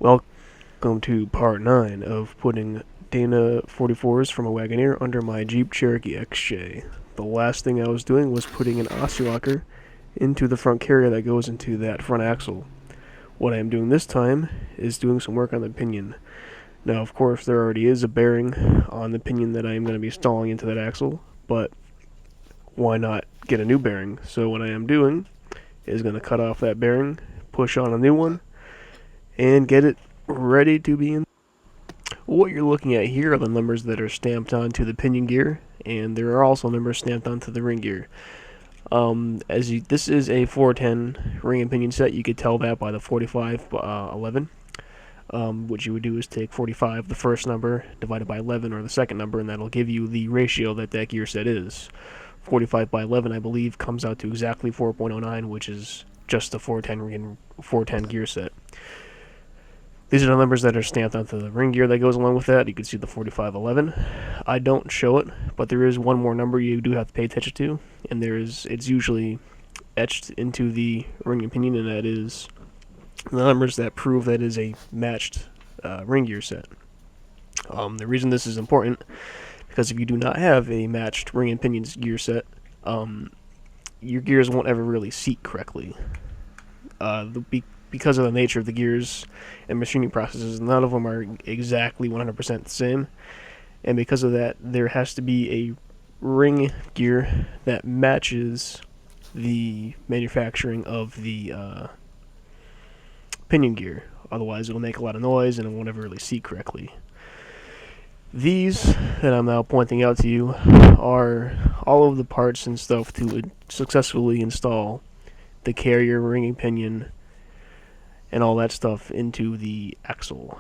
Welcome to part 9 of putting Dana 44s from a Wagoneer under my Jeep Cherokee XJ. The last thing I was doing was putting an oscillator into the front carrier that goes into that front axle. What I am doing this time is doing some work on the pinion. Now, of course, there already is a bearing on the pinion that I am going to be installing into that axle, but why not get a new bearing? So what I am doing is going to cut off that bearing, push on a new one, and get it ready to be in. What you're looking at here are the numbers that are stamped onto the pinion gear, and there are also numbers stamped onto the ring gear. This is a 410 ring and pinion set. You could tell that by the 4511. What you would do is take 45, the first number, divided by 11, or the second number, and that'll give you the ratio that that gear set is. 45 by 11, I believe, comes out to exactly 4.09, which is just a 410 gear set. These are the numbers that are stamped onto the ring gear that goes along with that. You can see the 4511. I don't show it, but there is one more number you do have to pay attention to, and it's usually etched into the ring and pinion, and that is the numbers that prove that is a matched ring gear set. The reason this is important, because if you do not have a matched ring and pinion gear set, your gears won't ever really seat correctly. Because of the nature of the gears and machining processes, none of them are exactly 100% the same. And because of that, there has to be a ring gear that matches the manufacturing of the pinion gear. Otherwise, it'll make a lot of noise and it won't ever really seat correctly. These that I'm now pointing out to you are all of the parts and stuff to successfully install the carrier, ring and pinion, and all that stuff into the axle.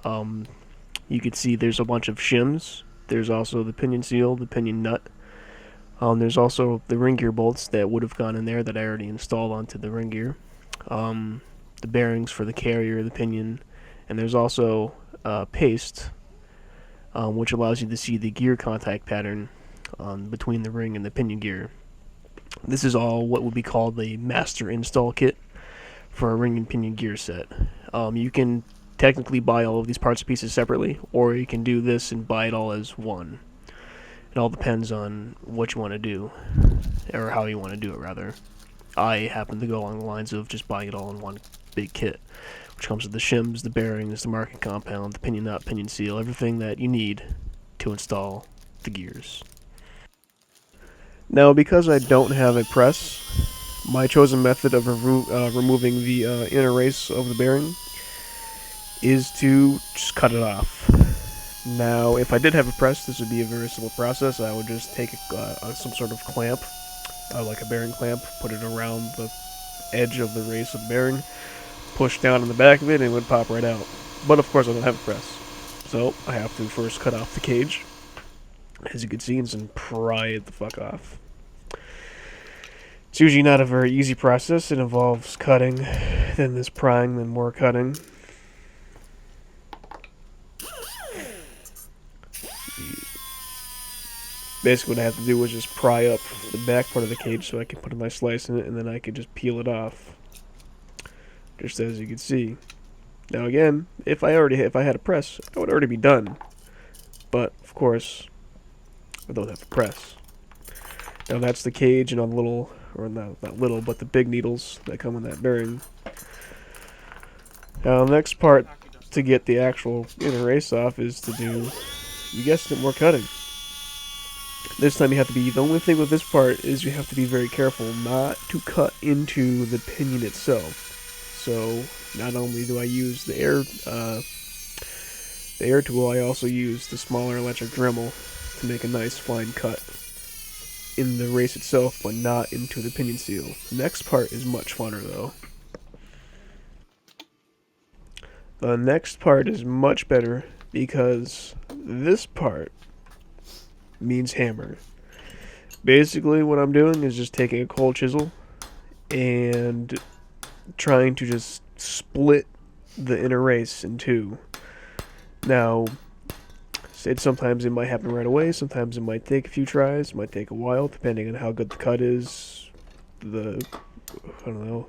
You can see there's a bunch of shims. There's also the pinion seal, the pinion nut. There's also the ring gear bolts that would have gone in there that I already installed onto the ring gear. The bearings for the carrier, the pinion, and there's also paste, which allows you to see the gear contact pattern between the ring and the pinion gear. This is all what would be called the master install kit for a ring and pinion gear set. You can technically buy all of these parts and pieces separately, or you can do this and buy it all as one. It all depends on what you want to do, or how you want to do it, rather. I happen to go along the lines of just buying it all in one big kit, which comes with the shims, the bearings, the marking compound, the pinion nut, pinion seal, everything that you need to install the gears. Now, because I don't have a press, my chosen method of removing the inner race of the bearing is to just cut it off. Now, if I did have a press, this would be a very simple process. I would just take some sort of clamp, like a bearing clamp, put it around the edge of the race of the bearing, push down on the back of it, and it would pop right out. But of course I don't have a press, so I have to first cut off the cage, as you can see, and pry it the fuck off. It's usually not a very easy process. It involves cutting, then this prying, then more cutting. Basically what I have to do is just pry up the back part of the cage so I can put a nice slice in it, and then I can just peel it off. Just as you can see. Now again, if I had a press, I would already be done. But of course, I don't have a press. Now that's the cage and all the little, or not little, but the big needles that come in that bearing. Now the next part to get the actual inner race off is to do, you guessed it, more cutting. This time you have to be, the only thing with this part is you have to be very careful not to cut into the pinion itself. So not only do I use the air tool, I also use the smaller electric Dremel to make a nice fine cut in the race itself, but not into the pinion seal. The next part is much funner though. The next part is much better because this part means hammer. Basically what I'm doing is just taking a cold chisel and trying to just split the inner race in two. Now, sometimes it might happen right away, sometimes it might take a few tries, it might take a while, depending on how good the cut is, I don't know,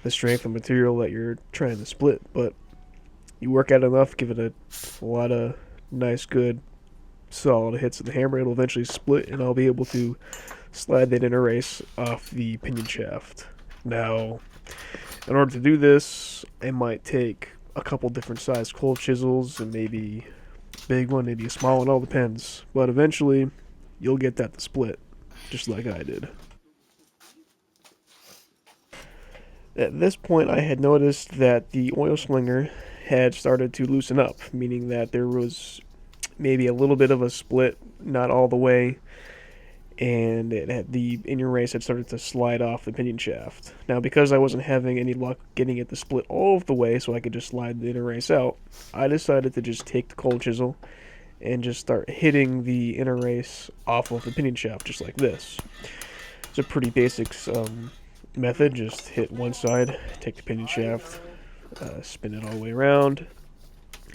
the strength of material that you're trying to split. But You work out enough, give it a lot of nice, good, solid hits of the hammer, it'll eventually split, and I'll be able to slide that inner race off the pinion shaft. Now, in order to do this, I might take a couple different sized cold chisels, and maybe a big one, maybe a small one, all depends. But eventually, you'll get that to split, just like I did. At this point, I had noticed that the oil slinger had started to loosen up, meaning that there was maybe a little bit of a split, not all the way, and the inner race had started to slide off the pinion shaft. Now, because I wasn't having any luck getting it to split all of the way so I could just slide the inner race out, I decided to just take the cold chisel and just start hitting the inner race off of the pinion shaft, just like this. It's a pretty basic method. Just hit one side, take the pinion shaft, spin it all the way around,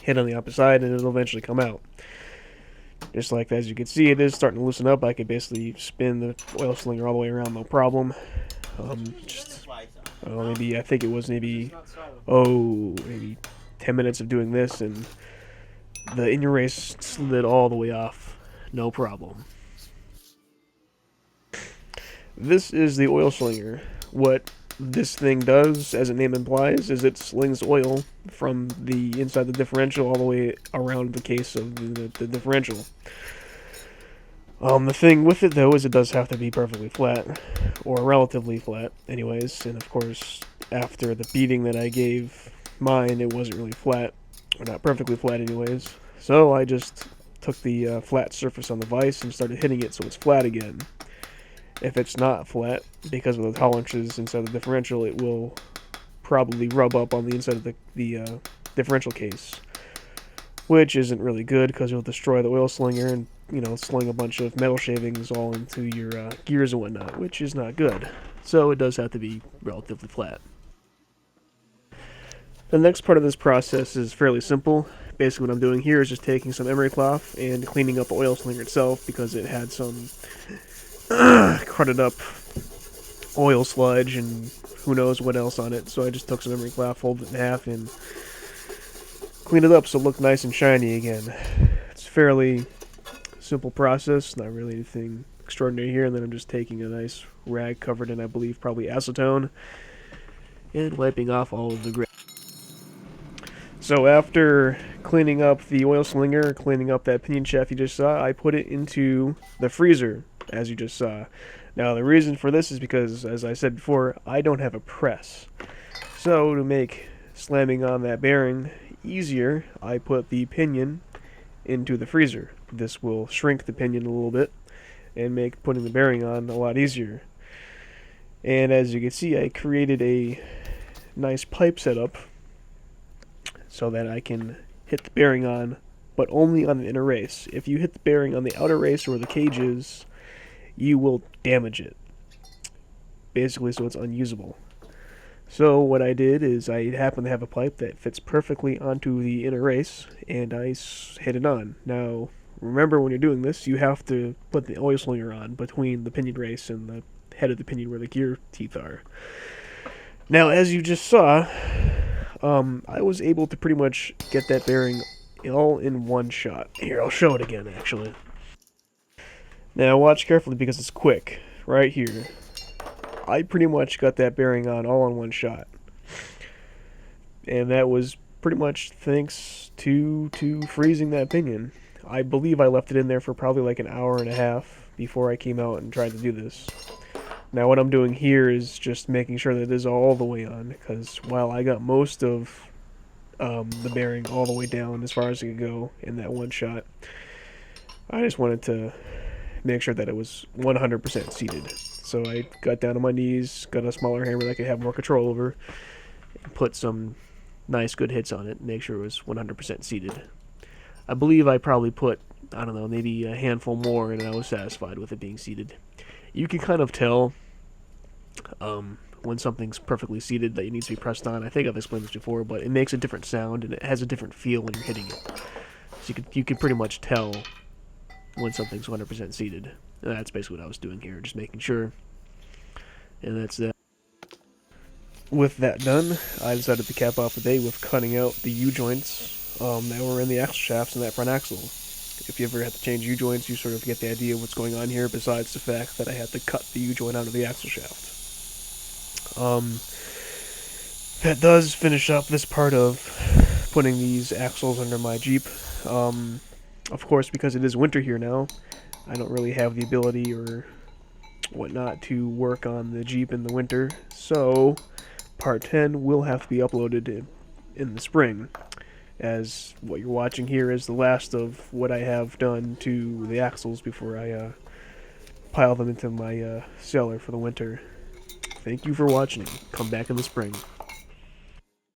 hit on the opposite side, and it'll eventually come out. Just like that, as you can see, it is starting to loosen up. I could basically spin the oil slinger all the way around, no problem. Just, maybe, I think it was maybe 10 minutes of doing this, and the inner race slid all the way off, no problem. This is the oil slinger. What this thing does, as its name implies, is it slings oil from the inside the differential all the way around the case of the differential. The thing with it, though, is it does have to be perfectly flat, or relatively flat, anyways, and of course, after the beating that I gave mine, it wasn't really flat, or not perfectly flat anyways, so I just took the flat surface on the vise and started hitting it so it's flat again. If it's not flat, because of the tolerances inside the differential, it will probably rub up on the inside of the differential case, which isn't really good because you'll destroy the oil slinger and, sling a bunch of metal shavings all into your gears and whatnot, which is not good. So it does have to be relatively flat. The next part of this process is fairly simple. Basically what I'm doing here is just taking some emery cloth and cleaning up the oil slinger itself because it had some crudted up oil sludge and who knows what else on it. So I just took some emery cloth, folded it in half, and cleaned it up so it looked nice and shiny again. It's a fairly simple process, not really anything extraordinary here. And then I'm just taking a nice rag covered in, I believe, probably acetone, and wiping off all of the grit. So after cleaning up the oil slinger, cleaning up that pinion shaft you just saw, I put it into the freezer, as you just saw. Now the reason for this is because, as I said before, I don't have a press. So to make slamming on that bearing easier, I put the pinion into the freezer. This will shrink the pinion a little bit and make putting the bearing on a lot easier. And as you can see, I created a nice pipe setup so that I can hit the bearing on, but only on the inner race. If you hit the bearing on the outer race where the cage is, you will damage it, basically, so it's unusable. So what I did is I happen to have a pipe that fits perfectly onto the inner race, and I hit it on. Now, remember when you're doing this, you have to put the oil slinger on between the pinion race and the head of the pinion where the gear teeth are. Now, as you just saw, I was able to pretty much get that bearing all in one shot. Here, I'll show it again, actually. Now, watch carefully because it's quick. Right here. I pretty much got that bearing on all in one shot. And that was pretty much thanks to freezing that pinion. I believe I left it in there for probably like an hour and a half before I came out and tried to do this. Now what I'm doing here is just making sure that it is all the way on, because while I got most of the bearing all the way down as far as it could go in that one shot, I just wanted to make sure that it was 100% seated. So I got down on my knees, got a smaller hammer that I could have more control over, and put some nice good hits on it, make sure it was 100% seated. I believe I probably put, I don't know, maybe a handful more, and I was satisfied with it being seated. You can kind of tell when something's perfectly seated that it needs to be pressed on. I think I've explained this before, but it makes a different sound and it has a different feel when you're hitting it. So you can pretty much tell when something's 100% seated. And that's basically what I was doing here, just making sure. And that's that. with that done, I decided to cap off the day with cutting out the U-joints that were in the axle shafts and that front axle. If you ever have to change U-joints, you sort of get the idea of what's going on here, besides the fact that I had to cut the U-joint out of the axle shaft. That does finish up this part of putting these axles under my Jeep. Of course, because it is winter here now, I don't really have the ability or whatnot to work on the Jeep in the winter, so part 10 will have to be uploaded in the spring, as what you're watching here is the last of what I have done to the axles before I pile them into my cellar for the winter. Thank you for watching. Come back in the spring.